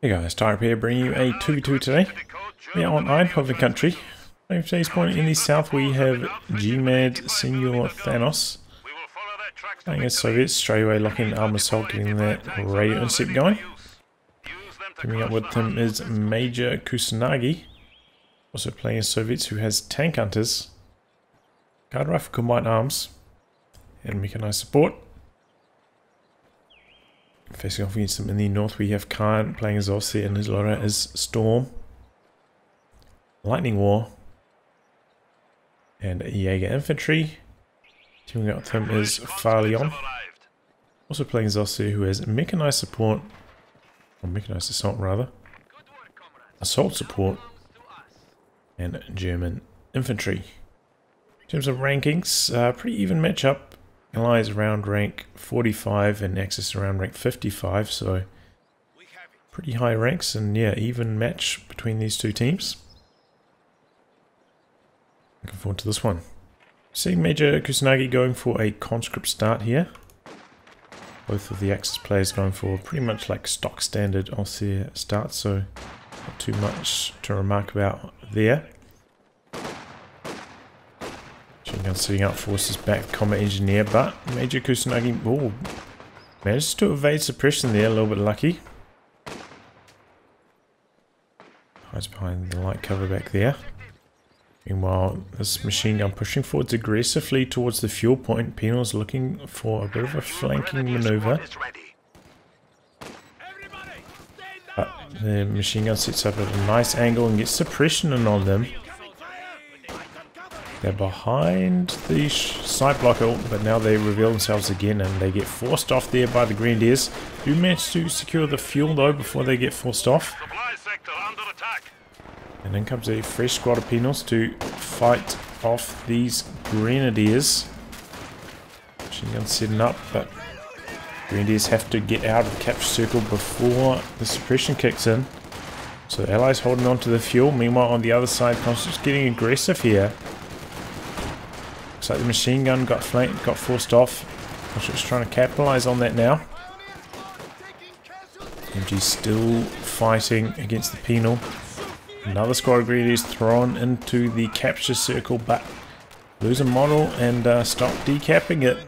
Hey guys, Type here, bringing you a 2v2 today. We are on Eindhoven country. At today's point in the south we have G-Mad Señor Thanos playing as Soviets, straight away locking armor assault, getting that radio intercept going. Coming up with him is Major Kusanagi, also playing as Soviets, who has tank hunters, guard rifle combined arms, and mechanized support. Facing off against them in the north we have Khan playing as Ostheer and his loader is Storm, Lightning War, and Jaeger Infantry. Teaming up with him is Farlion, also playing as Ostheer, who has mechanized support, or mechanized assault rather, assault support, and German infantry. In terms of rankings, pretty even matchup. Allies around rank 45 and Axis around rank 55, so pretty high ranks, and yeah, even match between these two teams. Looking forward to this one. Seeing Major Kusanagi going for a conscript start here. Both of the Axis players going for pretty much like stock standard Ostheer starts, so not too much to remark about there. Setting up forces back, combat engineer, but Major Kusanagi manages to evade suppression there, a little bit lucky. Hides behind the light cover back there. Meanwhile, this machine gun pushing forwards aggressively towards the fuel point. Penal's looking for a bit of a flanking maneuver. But the machine gun sets up at a nice angle and gets suppression in on them. They're behind the side blocker, but now they reveal themselves again and they get forced off there by the Grenadiers. Do manage to secure the fuel though before they get forced off. And then comes a fresh squad of penals to fight off these Grenadiers. Machine gun setting up, but Grenadiers have to get out of the capture circle before the suppression kicks in. So the Allies holding on to the fuel. Meanwhile on the other side, Constant's getting aggressive here. Looks like the machine gun got flanked, got forced off. Just trying to capitalize on that now. MG's still fighting against the penal. Another squad of Grenadiers thrown into the capture circle, but lose a model and stop decapping it.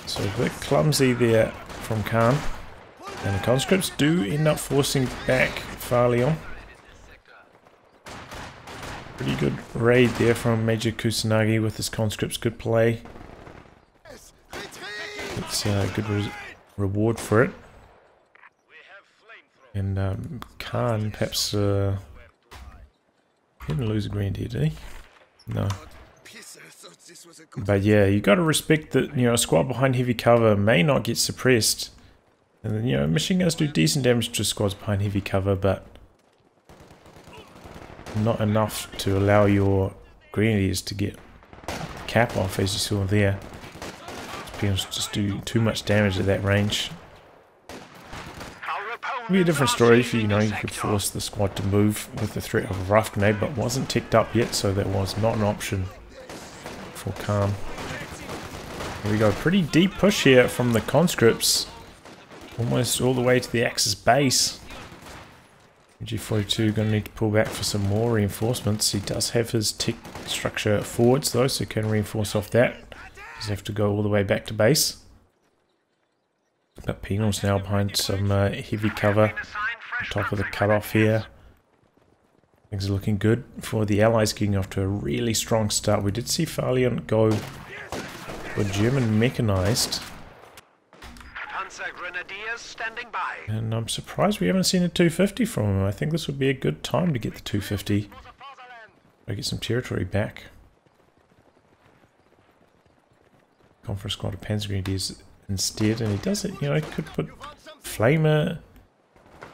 So a bit clumsy there from Khan. And the conscripts do end up forcing back Farlion. Pretty good raid there from Major Kusanagi with his conscripts. Good play. It's a good reward for it. And Khan perhaps didn't lose a Grenadier, did he? No. But yeah, you got to respect that, you know, a squad behind heavy cover may not get suppressed. And then, you know, machine guns do decent damage to squads behind heavy cover, but not enough to allow your Grenadiers to get cap off, as you saw there. Penals just do too much damage at that range. It'd be a different story if you know you could force the squad to move with the threat of a rough grenade, but wasn't ticked up yet, so that was not an option for Khan. Here we go, pretty deep push here from the conscripts, almost all the way to the Axis base. G42 going to need to pull back for some more reinforcements. He does have his tech structure forwards though, so can reinforce off that. Does have to go all the way back to base. But Penal's now behind some heavy cover on top of the cutoff here. Things are looking good for the Allies, getting off to a really strong start. We did see Farlion go for German mechanized. And I'm surprised we haven't seen a 250 from him. I think this would be a good time to get the 250. Or get some territory back. Gone for a squad of Panzer Grenadiers instead, and he does it, you know, he could put Flamer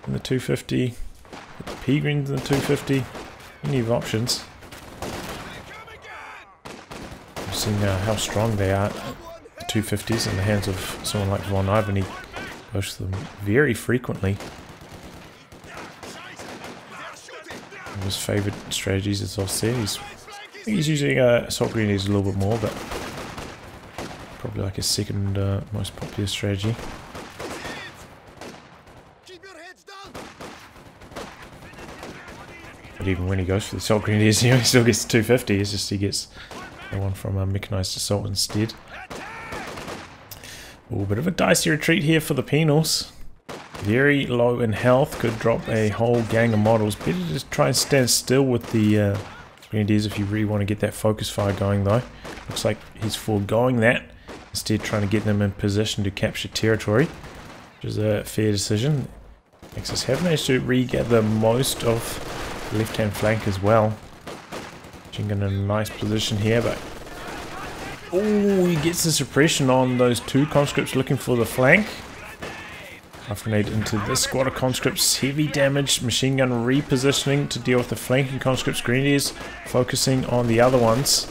in the 250, put the P-Greens in the 250, plenty of options. We've seen how strong they are, the 250s, in the hands of someone like Von Ivan. He goes to them very frequently. One of his favourite strategies is Ostheer. I think he's using assault grenades a little bit more, but probably like his second most popular strategy. But even when he goes for the assault grenadiers, he still gets 250. It's just he gets the one from a mechanized assault instead. Oh, bit of a dicey retreat here for the penals. Very low in health, could drop a whole gang of models. Better to just try and stand still with the grenadiers if you really want to get that focus fire going though. Looks like he's foregoing that, instead trying to get them in position to capture territory, which is a fair decision. Axis have managed to regather most of the left hand flank as well. Machine gun in a nice position here, but oh, he gets the suppression on those two conscripts looking for the flank. Half grenade into this squad of conscripts, heavy damage, machine gun repositioning to deal with the flanking conscripts, grenadiers focusing on the other ones,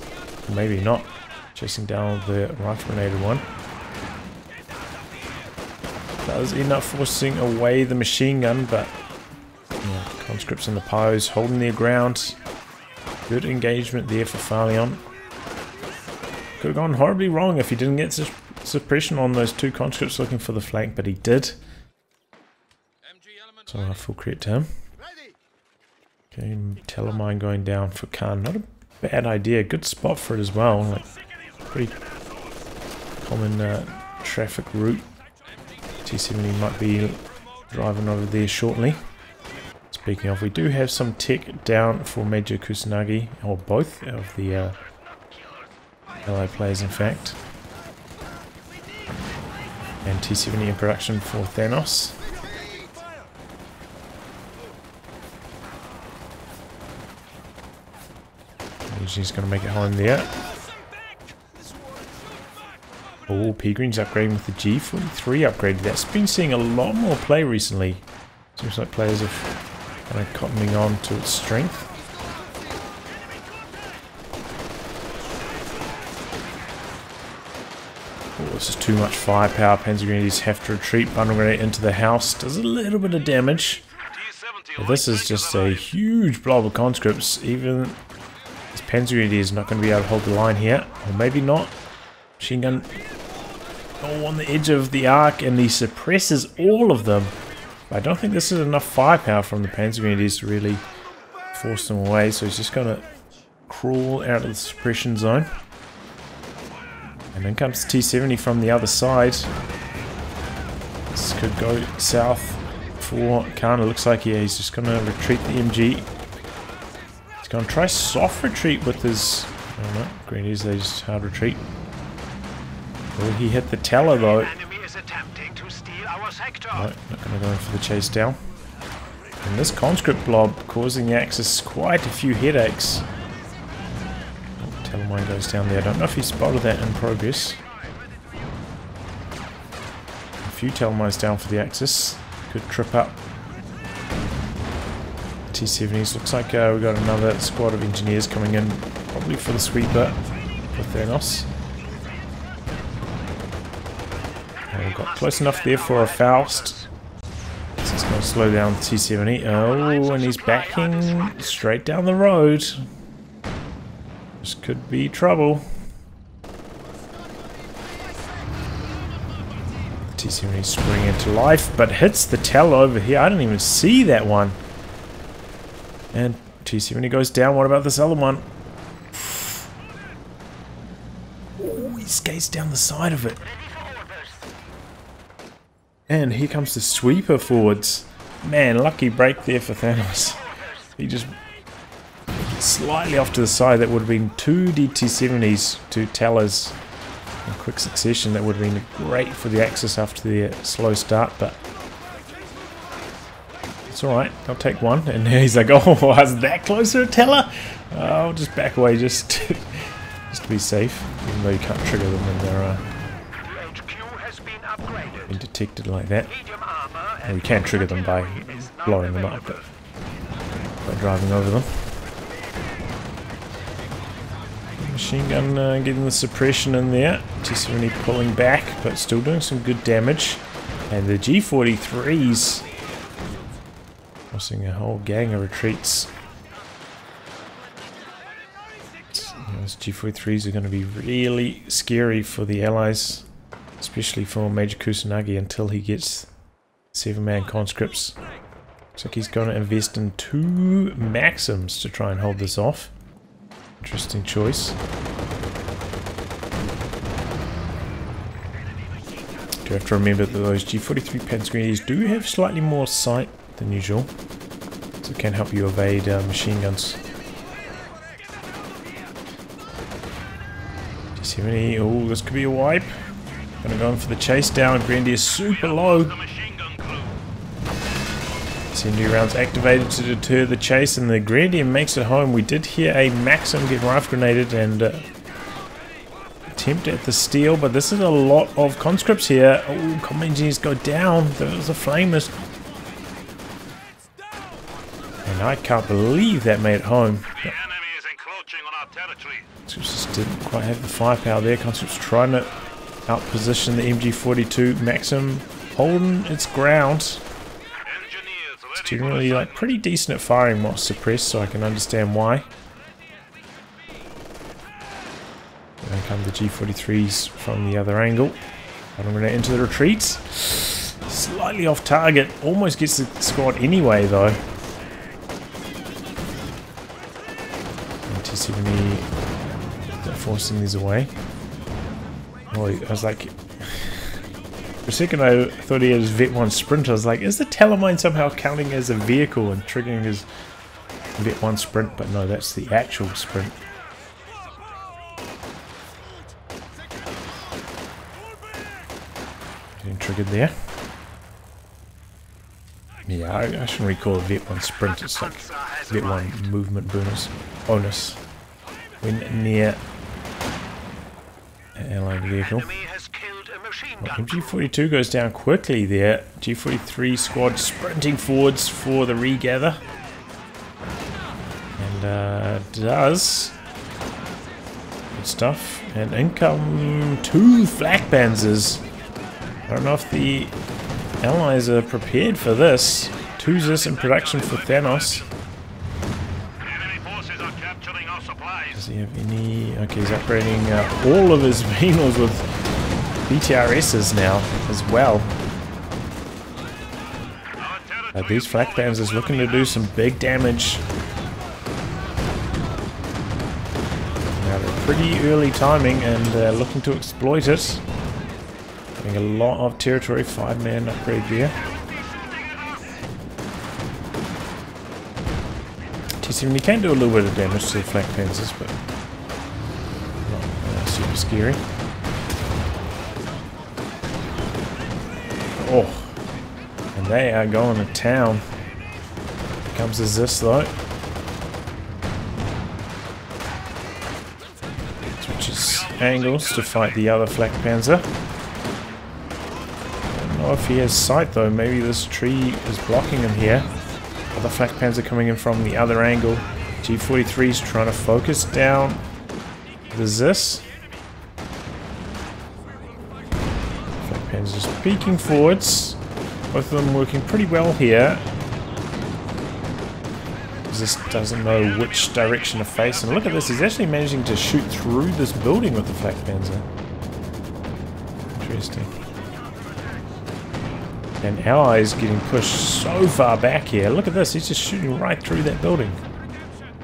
or maybe not, chasing down the rifle grenaded one. Does end up forcing away the machine gun, but yeah, conscripts in the pose, holding their ground. Good engagement there for Farlion. Could have gone horribly wrong if he didn't get suppression on those two conscripts looking for the flank, but he did. So full credit to him. Okay, telemine going down for Khan. Not a bad idea. Good spot for it as well. Like, pretty common traffic route. T70 might be driving over there shortly. Speaking of, we do have some tech down for Major Kusanagi, or both of the LA players in fact. And T70 in production for Thanos. He's going to make it home there. Oh, P-Green's upgrading with the G43 upgrade. That's been seeing a lot more play recently. Seems like players are kind of cottoning on to its strength. Oh, this is too much firepower. Panzer Grenadiers have to retreat. Bundle Grenade into the house. Does a little bit of damage. But this is just a huge blob of conscripts. Even this Panzer Grenadier is not going to be able to hold the line here. Or maybe not. Machine gun on the edge of the arc, and he suppresses all of them. But I don't think this is enough firepower from the Panzer Grenadiers to really force them away. So he's just going to crawl out of the suppression zone. And then comes T70 from the other side. This could go south for Khan. It looks like, yeah, he's just going to retreat the MG. He's going to try soft retreat with his... I don't know, Grenadiers, they just hard retreat. Will he hit the teller though? No, not going to go in for the chase down. And this conscript blob causing the Axis quite a few headaches. Telemine goes down there. I don't know if he spotted that in progress. A few telemines down for the Axis. Could trip up T70s. Looks like we've got another squad of engineers coming in, probably for the sweeper with Thanos. And we've got close enough there for a Faust. This is going to slow down T70. Oh, and he's backing straight down the road. This could be trouble. T70 spring into life, but hits the teller over here. I didn't even see that one. And T70 goes down. What about this other one? Oh, he skates down the side of it. And here comes the sweeper forwards. Man, lucky break there for Thanos. He just slightly off to the side. That would have been two DT70s, two tellers in quick succession. That would have been great for the Axis after the slow start, but it's alright. I'll take one. And he's like, oh, I was that close to a teller? I'll just back away just to be safe, even though you can't trigger them when they're been detected like that. And you can trigger them by blowing them up, but by driving over them. Machine gun getting the suppression in there. T70 pulling back, but still doing some good damage. And the G43s forcing a whole gang of retreats. Those G43s are going to be really scary for the Allies, especially for Major Kusanagi until he gets 7-man conscripts. Looks like he's going to invest in 2 Maxims to try and hold this off. Interesting choice. Do have to remember that those G43 Panzergrenadiers do have slightly more sight than usual, so it can help you evade machine guns. G70, oh, this could be a wipe. Gonna go in for the chase down. Grenadier super low. Incendiary rounds activated to deter the chase, and the Grenadier makes it home. We did hear a Maxim get rifle grenaded and attempt at the steal, but this is a lot of conscripts here. Oh, combat engineers go down. There's a flamers. And I can't believe that made it home. The enemy is encroaching on our territory. Just didn't quite have the firepower there. Conscripts trying to outposition the MG42. Maxim holding its ground. It's generally like pretty decent at firing while suppressed, so I can understand why. Here come the G43s from the other angle. I'm going to enter the retreats. Slightly off target. Almost gets the squad anyway, though. T70 forcing these away. Oh, I was like... For a second I thought he had his Vet 1 sprint. I was like, is the Telemine somehow counting as a vehicle and triggering his Vet 1 sprint? But no, that's the actual sprint. Getting triggered there. Yeah, I shouldn't recall a Vet 1 sprint. It's like Vet 1 movement bonus when near an allied vehicle. Well, MG42 goes down quickly there. G43 squad sprinting forwards for the regather. And does. Good stuff. And in come 2 flak panzers. I don't know if the allies are prepared for this. 2 Zis in production for Thanos. Does he have any... Okay, he's upgrading all of his Venals with BTRSs now as well. These flak panzers looking to do some big damage. Now they're pretty early timing and looking to exploit it. Getting a lot of territory, 5-man upgrade there. T70 can do a little bit of damage to the flak panzers, but not super scary. Oh, and they are going to town. Here comes the Zis though. Switches angles to fight the other flak panzer. I don't know if he has sight though. Maybe this tree is blocking him here. Other flak panzer coming in from the other angle. G43 is trying to focus down the Zis. Just peeking forwards. Both of them working pretty well here. Just doesn't know which direction to face. And look at this, he's actually managing to shoot through this building with the flak panzer. Interesting. And allies getting pushed so far back here. Look at this, he's just shooting right through that building.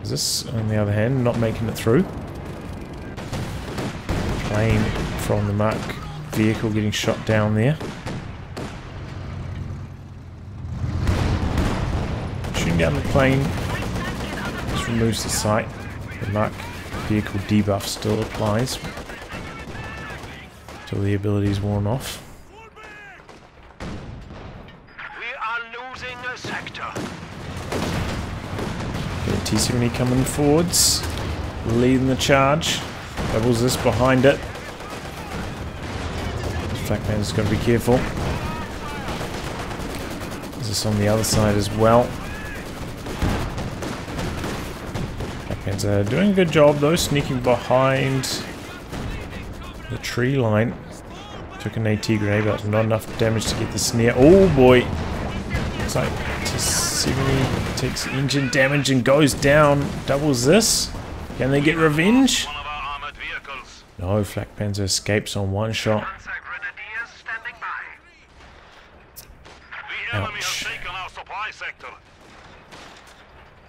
Is this, on the other hand, not making it through? Plane from the Mark vehicle getting shot down there. Shooting down the plane just removes the sight. The Mark vehicle debuff still applies until the ability is worn off. We are losing a sector. Okay, T70 coming forwards, leading the charge. Doubles this behind it. Flak panzer's got to be careful. There's this on the other side as well. Flak panzer doing a good job though, sneaking behind the tree line. Took an AT grenade, but not enough damage to get the snare. Oh boy! Looks like T70 takes engine damage and goes down. Doubles this. Can they get revenge? No, flak panzer escapes on one shot. Ouch. sector.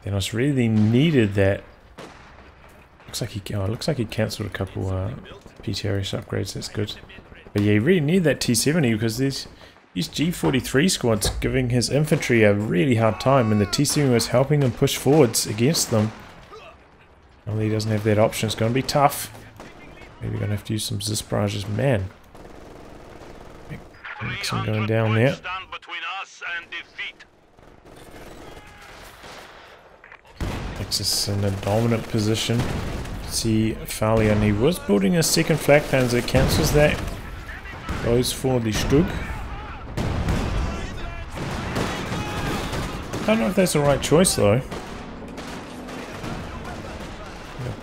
Thanos really needed that. Looks like he cancelled a couple PTRS upgrades. That's good. But yeah, he really need that T70 because these G43 squads giving his infantry a really hard time, and the T70 was helping him push forwards against them. Well, he doesn't have that option. It's going to be tough. Maybe we're going to have to use some Zis barrages. Man. Nixon going down there. Nexus in a dominant position. See Farlion. He was building a second flak panzer. Cancels that. Goes for the Stug. I don't know if that's the right choice though.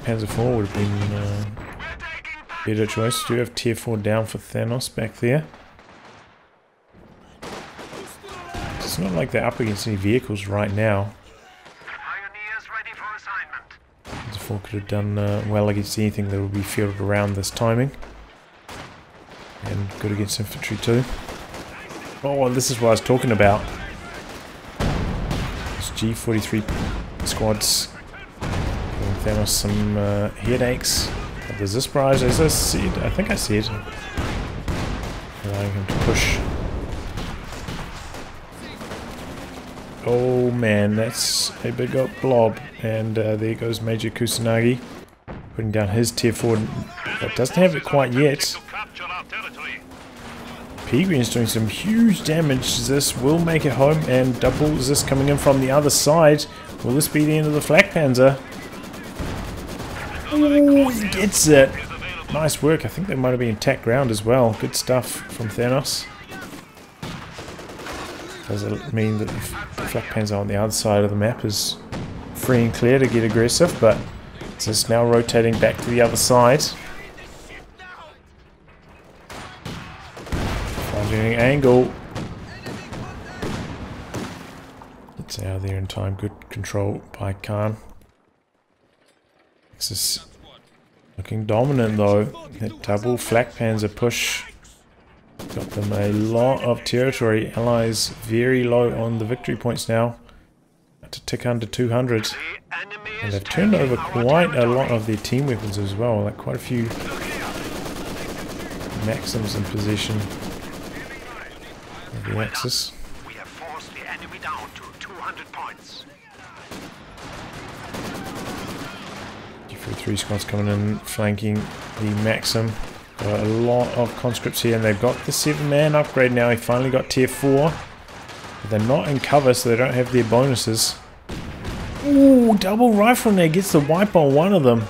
Panzer IV would have been a better choice. Do have tier 4 down for Thanos back there. It's not like they're up against any vehicles right now. Panzer IV could have done well against anything that would be fielded around this timing. And good against infantry too. Oh, this is what I was talking about. These G43 squads giving Thanos some headaches. But there's this barrage, as I said, I think I said, allowing him to push. Oh man, that's a big up blob. And there goes Major Kusanagi, putting down his tier 4. That doesn't have it quite yet. Pegreen's doing some huge damage. This will make it home, and double this coming in from the other side. Will this be the end of the flak panzer? Oh, he gets it. Nice work. I think they might have been intact ground as well. Good stuff from Thanos. Does it mean that the flak panzer on the other side of the map is free and clear to get aggressive, but it's just now rotating back to the other side. Finding an angle. It's out of there in time. Good control by Khan. This is looking dominant though. That double flak panzer push got them a lot of territory. Allies very low on the victory points now. To tick under 200. And they've turned over quite a lot of their team weapons as well. Like quite a few Maxims in possession of the Axis. We have forced the enemy down to 200 points. G43 squads coming in, flanking the Maxim. Got a lot of conscripts here, and they've got the 7-man upgrade now. He finally got tier 4. But they're not in cover, so they don't have their bonuses. Ooh, double rifle in there, gets the wipe on one of them.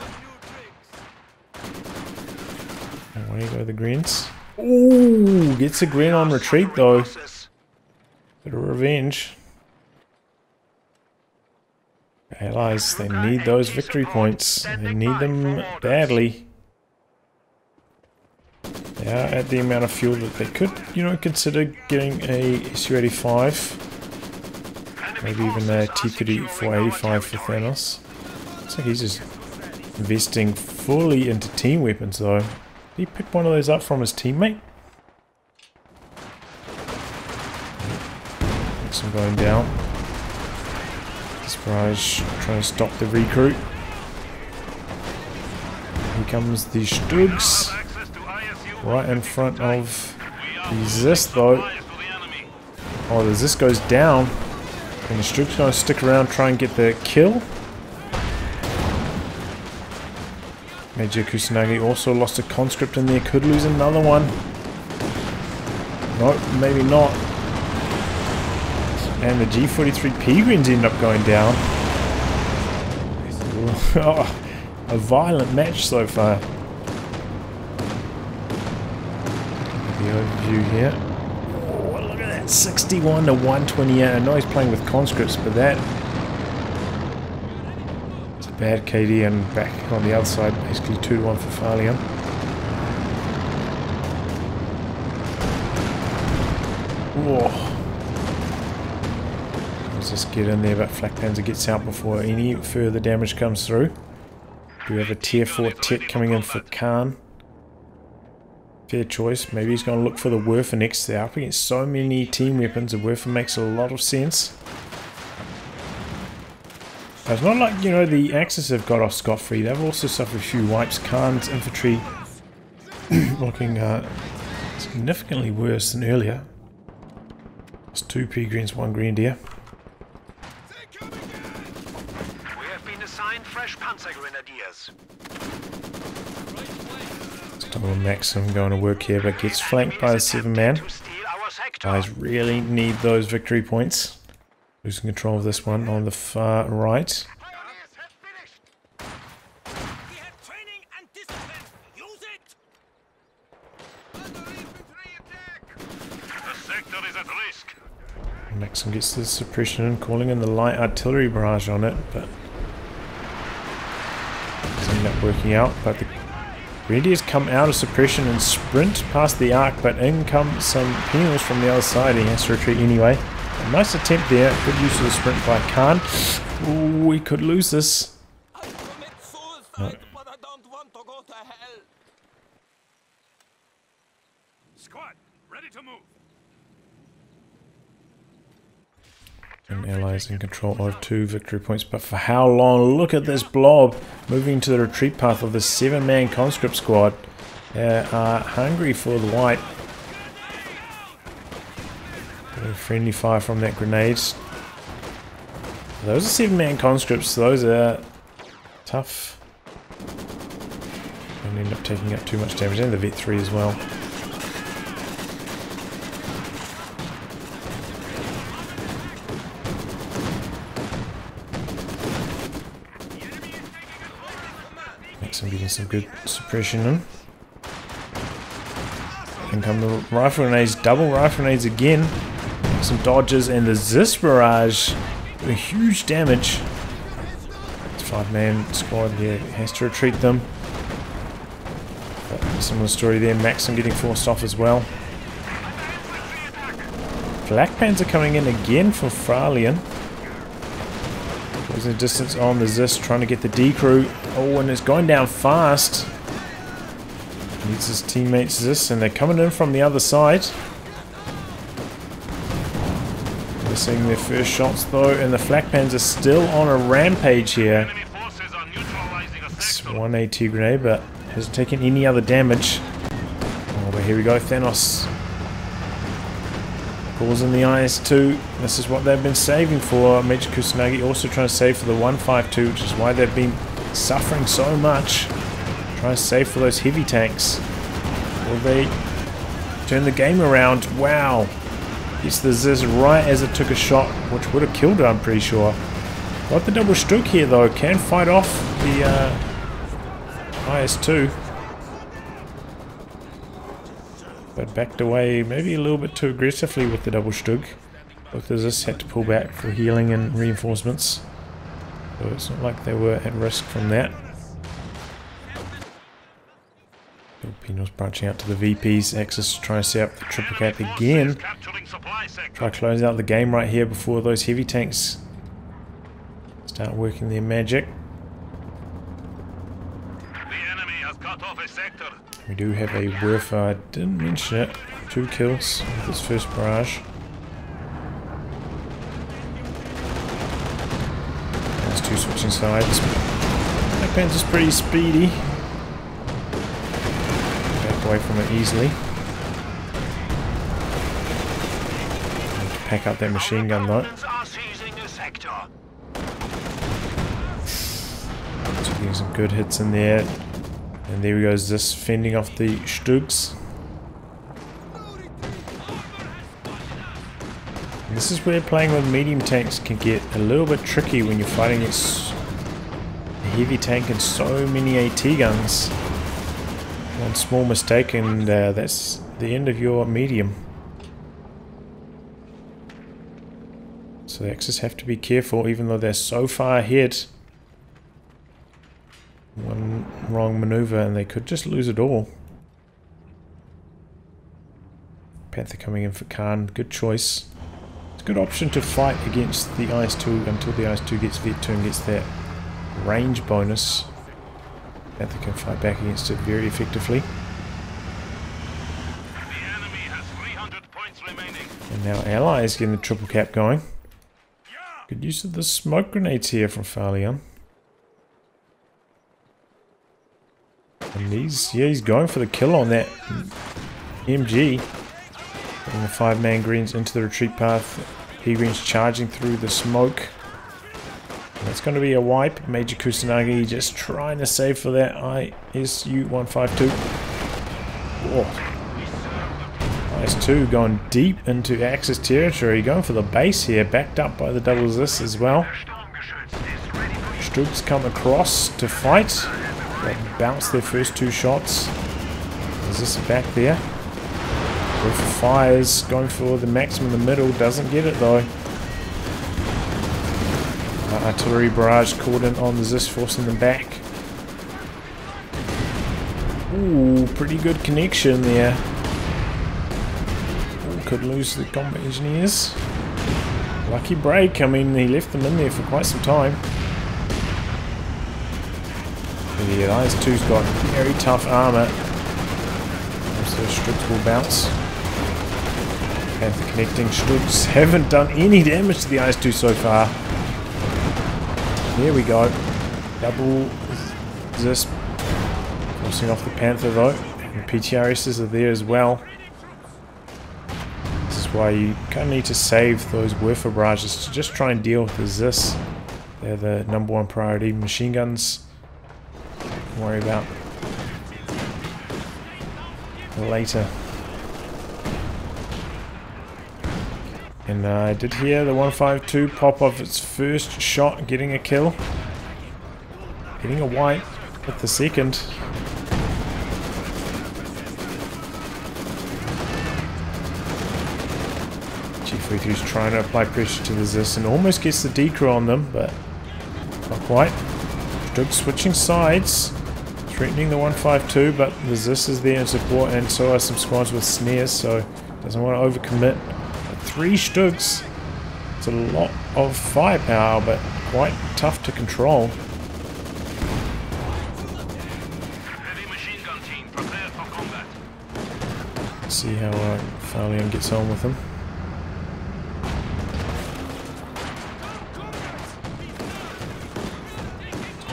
And where go the greens? Ooh, gets a green on retreat though. Bit of revenge. Allies, they need those victory points. They need them badly. They are at the amount of fuel that they could, you know, consider getting a Su-85. Maybe even a T-34-85 for Thanos. Looks like he's just investing fully into team weapons though. Did he pick one of those up from his teammate? Looks like going down. This barrage trying to stop the recruit. Here comes the Stugs. Right in front of the Zis though. Oh, the Zis goes down. And the Strug's going to stick around, try and get the kill. Major Kusanagi also lost a conscript in there, could lose another one. Nope, maybe not. And the G43 Peregrines end up going down. Oh, a violent match so far. The overview here. 61 to 128. I know he's playing with conscripts, but that it's a bad KD, and back on the other side, basically 2 to 1 for Farlion. Whoa. Let's just get in there, but Flak Panzer gets out before any further damage comes through. We have a tier 4 tech coming in for Khan. Fair choice. Maybe he's going to look for the Werfer next. They're up against so many team weapons. The Werfer makes a lot of sense. It's not like, you know, the Axis have got off scot-free. They've also suffered a few wipes. Khan's infantry looking significantly worse than earlier. It's 2 pea greens, 1 grenadier. We have been assigned fresh Panzer Grenadiers. Still Maxim going to work here, but gets flanked by the 7-man. Guys really need those victory points. Losing control of this one on the far right. Maxim gets the suppression and calling in the light artillery barrage on it, but doesn't end up working out. But the Grenadiers come out of suppression and sprint past the arc, but in come some penals from the other side. He has to retreat anyway. A nice attempt there, good use of the sprint by Khan. Ooh, we could lose this. No. Squad, ready to move. And Allies in control of 2 victory points, but for how long? Look at this blob moving to the retreat path of the 7-man conscript squad. They are hungry for the wipe. Friendly fire from that grenades. Those are 7-man conscripts, those are tough. And end up taking up too much damage, and the Vet 3 as well. I'm getting some good suppression in. In come the rifle grenades, double rifle grenades again. Some dodges, and the Zis barrage doing huge damage. It's 5-man squad here, has to retreat them. But similar story there, Maxim getting forced off as well. Black Panzer coming in again for Farlion. Losing distance on the Zis, trying to get the D crew. Oh, and it's going down fast. Needs his teammates Zis, and they're coming in from the other side. They're seeing their first shots though, and the Flak Panzers are still on a rampage here. It's 1 AT grenade, but hasn't taken any other damage. Oh, but here we go, Thanos. Calls in the IS-2. This is what they've been saving for. Major Kusanagi also trying to save for the 152, which is why they've been suffering so much. Trying to save for those heavy tanks. Will they turn the game around? Wow. Gets the Ziz right as it took a shot, which would have killed her, I'm pretty sure. Got the double Stuk here though. Can fight off the IS-2. But backed away maybe a little bit too aggressively with the double Stug. Both of us had to pull back for healing and reinforcements. So it's not like they were at risk from that. Filipinos branching out to the VPs. Axis trying to set up the triple cap again. Try to close out the game right here before those heavy tanks start working their magic. We do have a Werfer, I didn't mention it. 2 kills with his first barrage. There's 2 switching sides. Black Panther's pretty speedy. Back away from it easily. Need to pack up that machine gun though. So getting some good hits in there. And there he goes, this fending off the Stugs. And this is where playing with medium tanks can get a little bit tricky when you're fighting against a heavy tank and so many AT guns. One small mistake and that's the end of your medium. So the Axis have to be careful even though they're so far ahead. One wrong maneuver and they could just lose it all. Panther coming in for Khan, good choice. It's a good option to fight against the IS-2 until the IS-2 gets Vet 2 and gets that range bonus. Panther can fight back against it very effectively. The enemy has 300 points remaining. And now Allies getting the triple cap going. Yeah. Good use of the smoke grenades here from Farlion. And he's going for the kill on that MG. Putting the 5-man greens into the retreat path. P-greens charging through the smoke. That's going to be a wipe. Major Kusanagi just trying to save for that ISU-152. Oh. IS-2 going deep into Axis territory. Going for the base here. Backed up by the double this as well. Stugs come across to fight. They bounce their first 2 shots. Is this back there? Go for fires. Going for the maximum in the middle. Doesn't get it though. Artillery barrage caught in on the Zis, forcing them back. Ooh, pretty good connection there. Ooh, could lose the combat engineers. Lucky break. I mean, he left them in there for quite some time. But yeah, IS-2's got very tough armor. So Stugs will bounce. Panther connecting. Stugs haven't done any damage to the IS-2 so far. There we go. Double Zis. Forcing off the Panther though. And the PTRSs are there as well. This is why you kind of need to save those Werfer barrages to just try and deal with the Zis. They're the #1 priority. Machine guns. Don't worry about later. And I did hear the 152 pop off its first shot, getting a kill. Getting a wipe with the second. G43's trying to apply pressure to the Zis and almost gets the decrew on them, but not quite. Stugs switching sides, threatening the 152, but the Zis is there in support, and so are some squads with snares, so doesn't want to overcommit. 3 Stugs. It's a lot of firepower, but quite tough to control. Heavy machine gun team, prepare for combat. Let's see how Farlion gets on with him.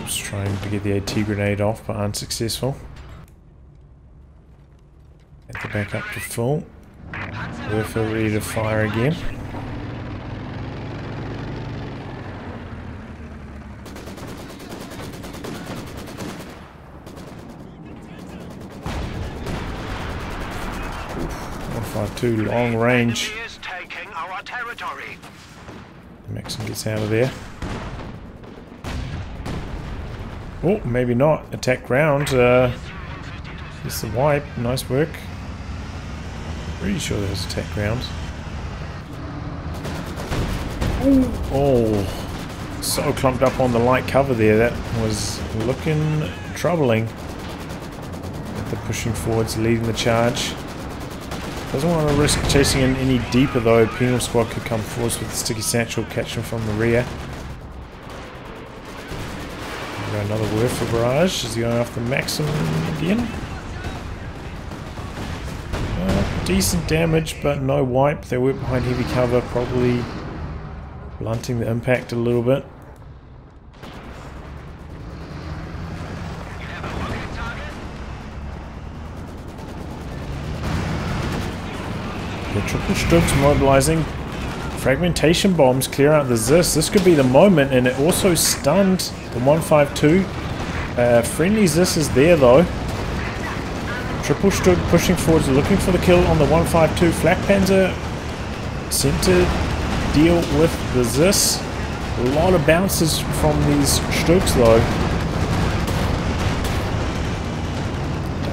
Just trying to get the AT grenade off, but unsuccessful. Get the back up to full. Werfer ready to fire again. Oof, 152 long range. Is taking our territory. Maxim gets out of there. Oh, maybe not. Attack ground. It's the wipe. Nice work. Pretty sure there's attack ground. Ooh. Oh, so clumped up on the light cover there. That was looking troubling. They're pushing forwards, leading the charge. Doesn't want to risk chasing in any deeper though. Penal squad could come forwards with the sticky satchel, catch him from the rear. Got another Werfer barrage. Is he going after Maxim again? Decent damage, but no wipe. They were behind heavy cover, probably blunting the impact a little bit. The triple Stugs mobilizing. Fragmentation bombs clear out the Zis. This could be the moment, and it also stunned the 152. Friendly Zis is there though. Triple Stug pushing forwards, looking for the kill on the 152. Flak Panzer sent to deal with the Zis. A lot of bounces from these Stugs though.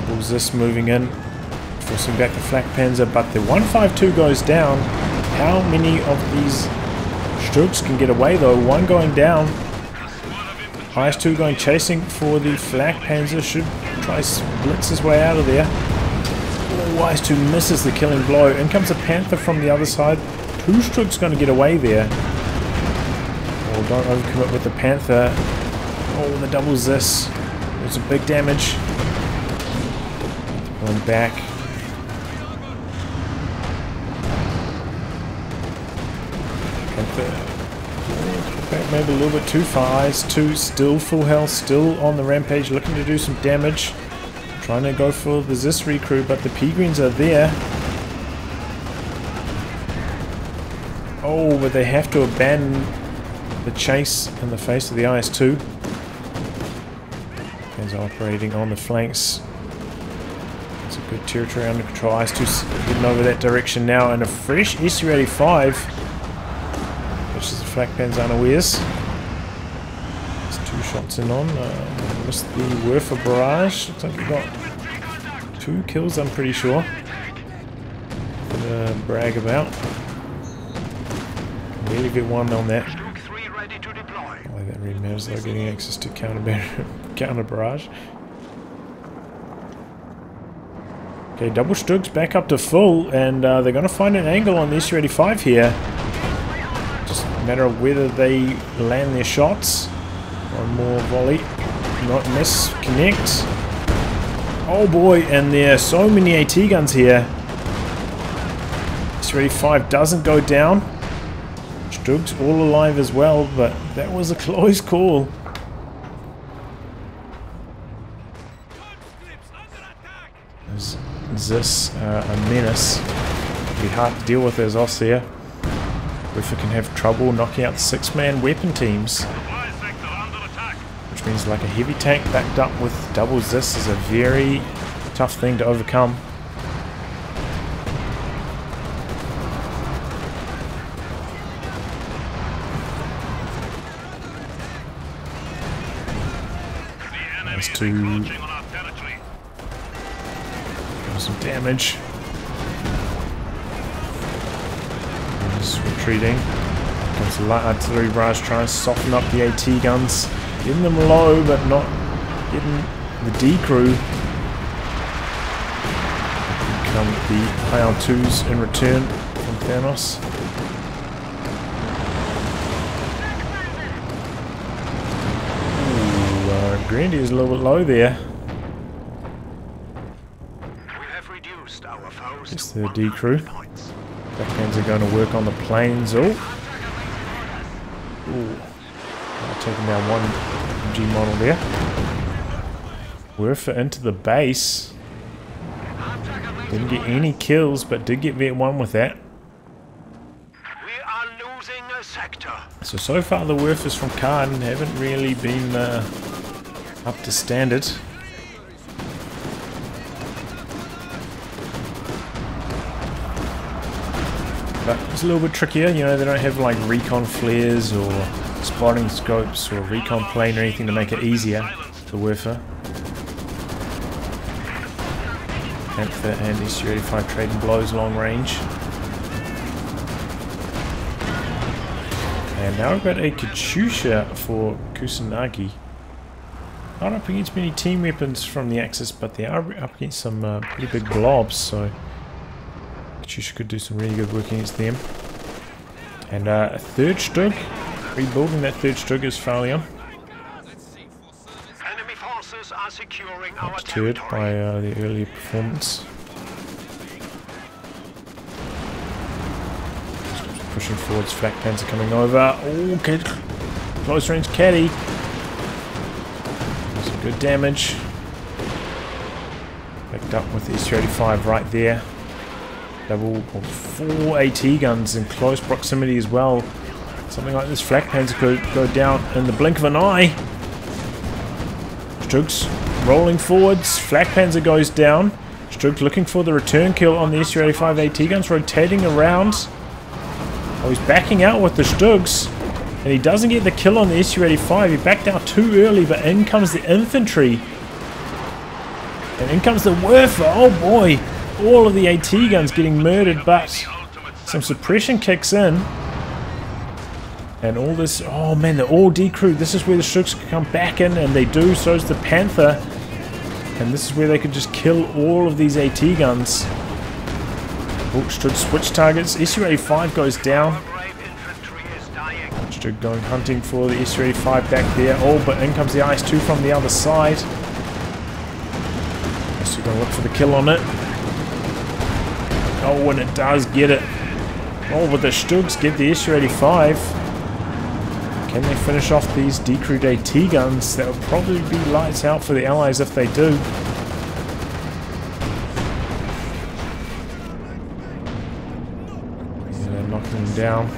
Double Zis moving in, forcing back the Flak Panzer, but the 152 goes down. How many of these Stugs can get away though? One going down. IS-2 going chasing for the Flak Panzer, should try to blitz his way out of there. Oh, IS-2 misses the killing blow. In comes a Panther from the other side. 2 Stugs going to get away there. Oh, don't overcommit with the Panther. Oh, the double Zis. There's a big damage. Pulling back. Panther Maybe a little bit too far. IS-2 still full health, still on the rampage, looking to do some damage. Trying to go for the Zis recruit, but the P-Greens are there. Oh, but they have to abandon the chase in the face of the IS-2. As operating on the flanks. It's a good territory under control. IS-2's heading over that direction now, and a fresh SU-85, which is the flak pan's unawares. There's 2 shots in on. Missed the Werfer barrage. Looks like we got 2 kills, I'm pretty sure. To brag about. Really get 1 on that. Oh, that really matters though, getting access to counter barrage. Okay, double Stugs back up to full, and they're going to find an angle on the SU-85 here. Just a matter of whether they land their shots. One more volley. Not miss. Connect. Oh boy, and there are so many AT guns here. SU-85 doesn't go down. Stugs all alive as well, but that was a close call. Is this a menace? It'll be hard to deal with as Ostheer. Werfer can have trouble knocking out the 6-man weapon teams. Which means like a heavy tank backed up with double Zis is a very tough thing to overcome. To do some damage. He's retreating. Comes the light artillery barrage, trying to soften up the AT guns, getting them low but not getting the D crew. Come the IL-2s in return from Thanos. Grandy is a little bit low there. It's the D crew. Backhands are going to work on the planes. Oh, taking down one MG model there. Werfer into the base. Didn't get any kills, but did get Vet 1 with that. So far the Werfers from Carden haven't really been up to standard. But it's a little bit trickier, you know, they don't have like recon flares or spotting scopes or recon plane or anything to make it easier for Werfer. Panther and SU-85 trading blows long range. And now we've got a Katyusha for Kusanagi. Not up against many team weapons from the Axis, but they are up against some pretty big blobs, so Katyusha could do some really good work against them. And a 3rd Stug, rebuilding that 3rd Stug is Farlion. Not deterred by the earlier performance. Pushing forwards, flak pants are coming over. Oh, okay. Close range caddy. Some good damage. Backed up with the SU-85 right there. Double or 4 AT guns in close proximity as well. Something like this flak pants could go down in the blink of an eye. Stugs rolling forwards. Flak Panzer goes down. Stugs looking for the return kill on the SU-85 AT guns, rotating around. Oh, he's backing out with the Stugs, and he doesn't get the kill on the SU-85. He backed out too early, but in comes the infantry. And in comes the Werfer. Oh boy, all of the AT guns getting murdered, but some suppression kicks in. And all this, oh man, they're all decrewed. This is where the Stugs can come back in, and they do, so is the Panther. And this is where they could just kill all of these AT guns. Oh, Stug switch targets. SU-85 goes down. Stug going hunting for the SU-85 back there. Oh, but in comes the IS-2 from the other side. Stug going to look for the kill on it. Oh, and it does get it. Oh, but the Stugs get the SU-85. Can they finish off these decrewed AT guns? That would probably be lights out for the Allies if they do. Yeah, they're knocking them down.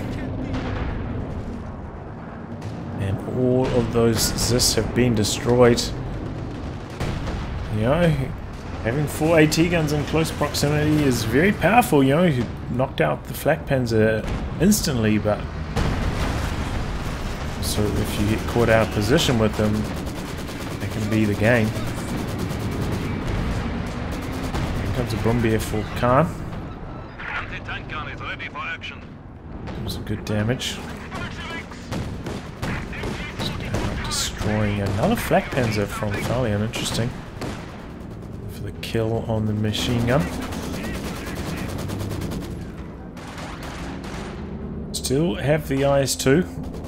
And all of those Zis have been destroyed. You know, having 4 AT guns in close proximity is very powerful. You know, you knocked out the flak panzer instantly, but so if you get caught out of position with them, it can be the game. Here comes a Brumbier for Khan. Anti-tank gun is ready for action. Some good damage. Destroying another flak panzer from Farlion. Interesting. For the kill on the machine gun. Still have the IS-2,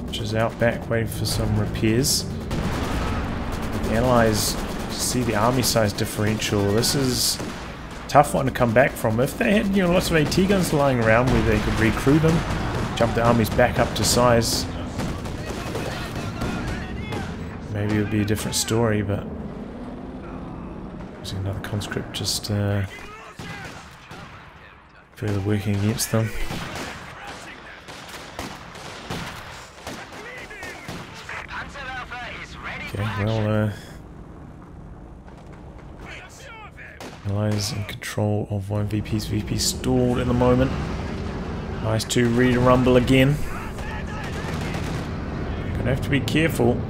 which is out back waiting for some repairs. The Allies see the army size differential. This is a tough one to come back from. If they had, you know, lots of AT guns lying around where they could recruit them, jump the armies back up to size, maybe it would be a different story, but using another conscript just further working against them. Okay, well, Allies in control of one VP's VP stalled in the moment. IS-2 ready to rumble again. Gonna have to be careful.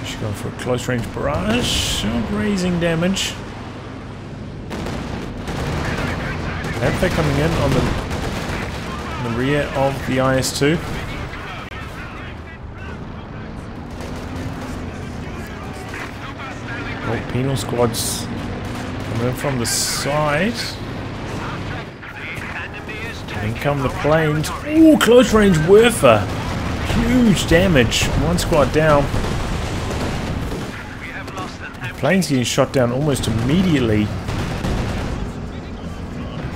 Just going for a close range barrage. Grazing damage. They're coming in on the rear of the IS-2. Oh, penal squads coming in from the side. In come the planes. Ooh, close range Werfer. Huge damage. One squad down. The plane's getting shot down almost immediately. I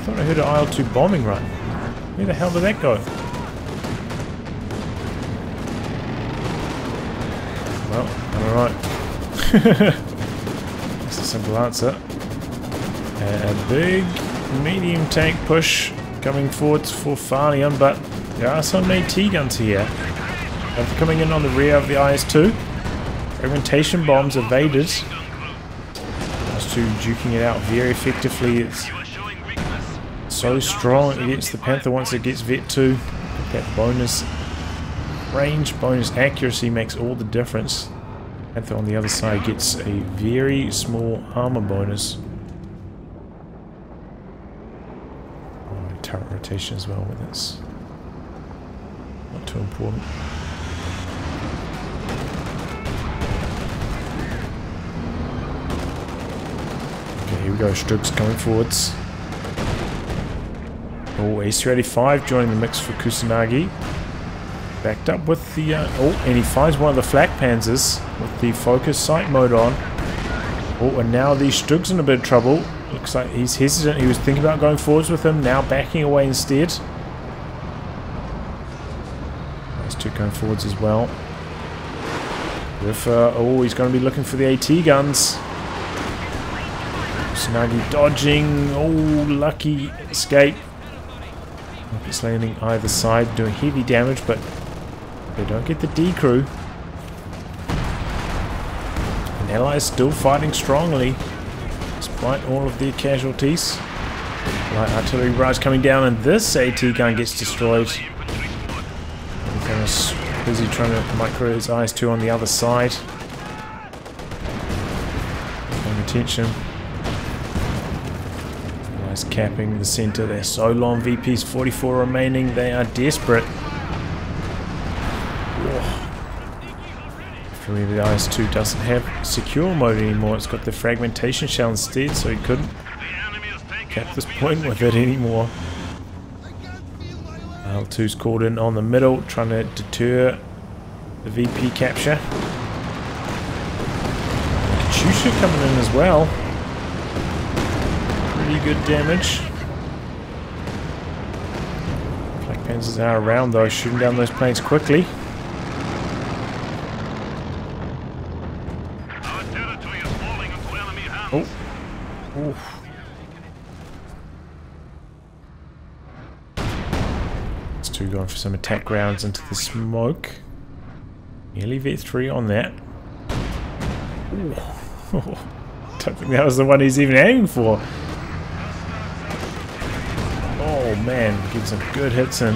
thought I heard an IL-2 bombing run. Where the hell did that go? Well, alright. That's a simple answer. A big medium tank push coming forwards for Farlion, but there are some AT guns here. They're coming in on the rear of the IS-2. Fragmentation bombs evaded. IS-2 duking it out very effectively. It's so strong against the Panther once it gets Vet 2. That bonus range, bonus accuracy makes all the difference. Panther on the other side gets a very small armor bonus. Turret rotation as well, but that's not too important. Okay, here we go. Strug's coming forwards. Oh, AC-85 joining the mix for Kusanagi. Backed up with the... oh, and he finds one of the flak panzers with the focus sight mode on. Oh, and now the Strug's in a bit of trouble. Looks like he's hesitant. He was thinking about going forwards with him, now backing away instead. Those two going forwards as well. With, oh, he's going to be looking for the AT guns. Kusanagi dodging. Oh, lucky escape. Rockets landing either side, doing heavy damage, but they don't get the decrew. And Allies still fighting strongly, despite all of their casualties. Light artillery barrage coming down, and this AT gun gets destroyed. Thanos busy trying to micro his IS-2 on the other side. Paying attention. Allies capping the center. They're so long. VP's 44 remaining. They are desperate. Remember, the IS-2 doesn't have secure mode anymore. It's got the fragmentation shell instead, so he couldn't cap this point with it anymore. IL-2's called in on the middle, trying to deter the VP capture. Katyusha coming in as well. Pretty good damage. Flak Panzers are around though, shooting down those planes quickly. Our territory is falling into enemy hands. Oh. Oof. It's two going for some attack rounds into the smoke. Nearly V3 on that. Ooh. Don't think that was the one he's even aiming for. Oh man, getting some good hits in.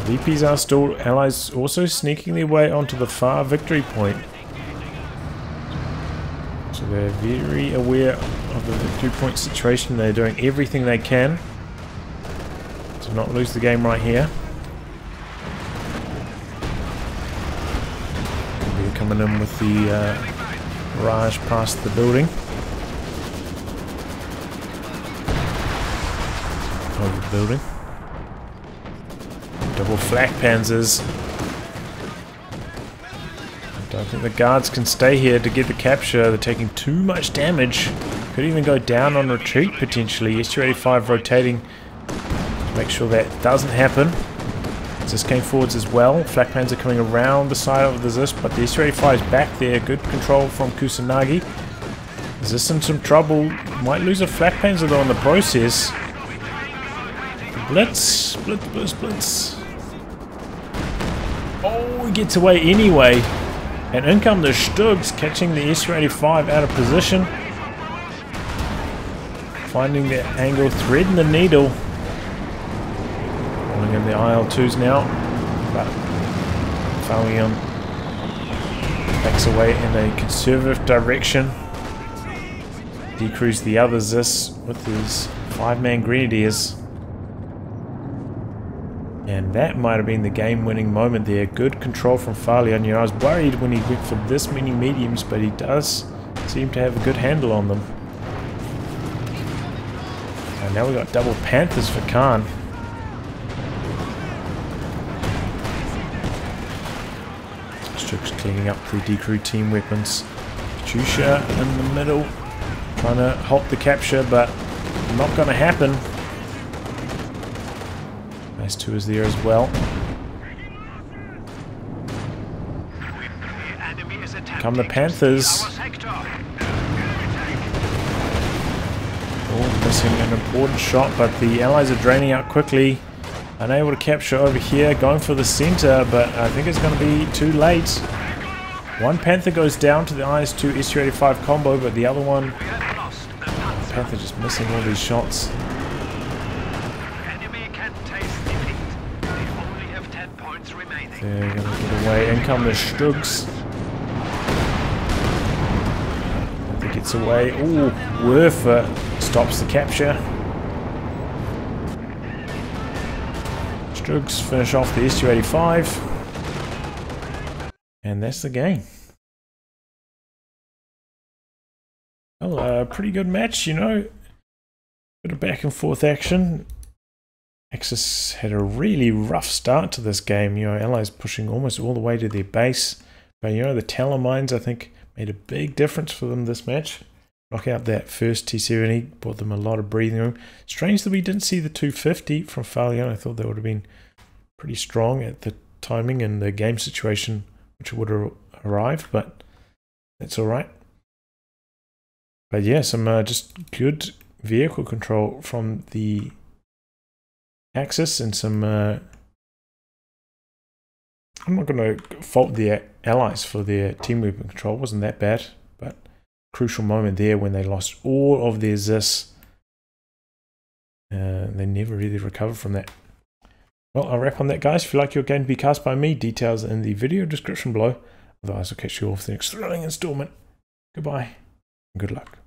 VPs are still allies also sneaking their way onto the far victory point. So they're very aware of the victory point situation. They're doing everything they can to not lose the game right here. They're coming in with the barrage past the building. Over the building. Double flak panzers. I don't think the guards can stay here to get the capture. They're taking too much damage. Could even go down on retreat potentially. SU-85 rotating to make sure that doesn't happen. This came forwards as well. Flak panzer coming around the side of the Zis, but the SU-85 is back there. Good control from Kusanagi. Zis in some trouble. Might lose a flak panzer though in the process. Blitz, blitz, blitz, blitz. Oh, he gets away anyway. And in come the Stugs, catching the SU-85 out of position. Finding the angle, threading the needle. Rolling in the IL-2s now. But Farlion backs away in a conservative direction. Decrews the other Zis with his 5-man grenadiers. And that might have been the game-winning moment there. Good control from Farlion. You know, I was worried when he went for this many mediums, but he does seem to have a good handle on them. And now we've got double Panthers for Khan. Strook's cleaning up the decrew team weapons. Chusha in the middle, trying to halt the capture, but not going to happen. Nice 2 is there as well. Come the Panthers. Oh, missing an important shot, but the allies are draining out quickly. Unable to capture over here, going for the center, but I think it's going to be too late. One Panther goes down to the IS-2 SU-85 combo, but the other one, Panther just missing all these shots. They're going to get away. In come the Stugs. Panther gets away. Ooh, Werfer stops the capture. Stugs finish off the SU-85. And that's the game. Well, a pretty good match, you know. Bit of back and forth action. Axis had a really rough start to this game. You know, Allies pushing almost all the way to their base. But, you know, the Talon mines, I think, made a big difference for them this match. Knock out that first T-70, brought them a lot of breathing room. Strange that we didn't see the 250 from Farlion. I thought that would have been pretty strong at the timing and the game situation, which would have arrived, but that's alright. But yeah, some just good vehicle control from the Axis and some... I'm not going to fault the Allies for their team movement control. It wasn't that bad, but crucial moment there when they lost all of their Zis. They never really recovered from that. Well, I'll wrap on that, guys. If you like your game to be cast by me, details in the video description below. Otherwise, I'll catch you all for the next thrilling installment. Goodbye, and good luck.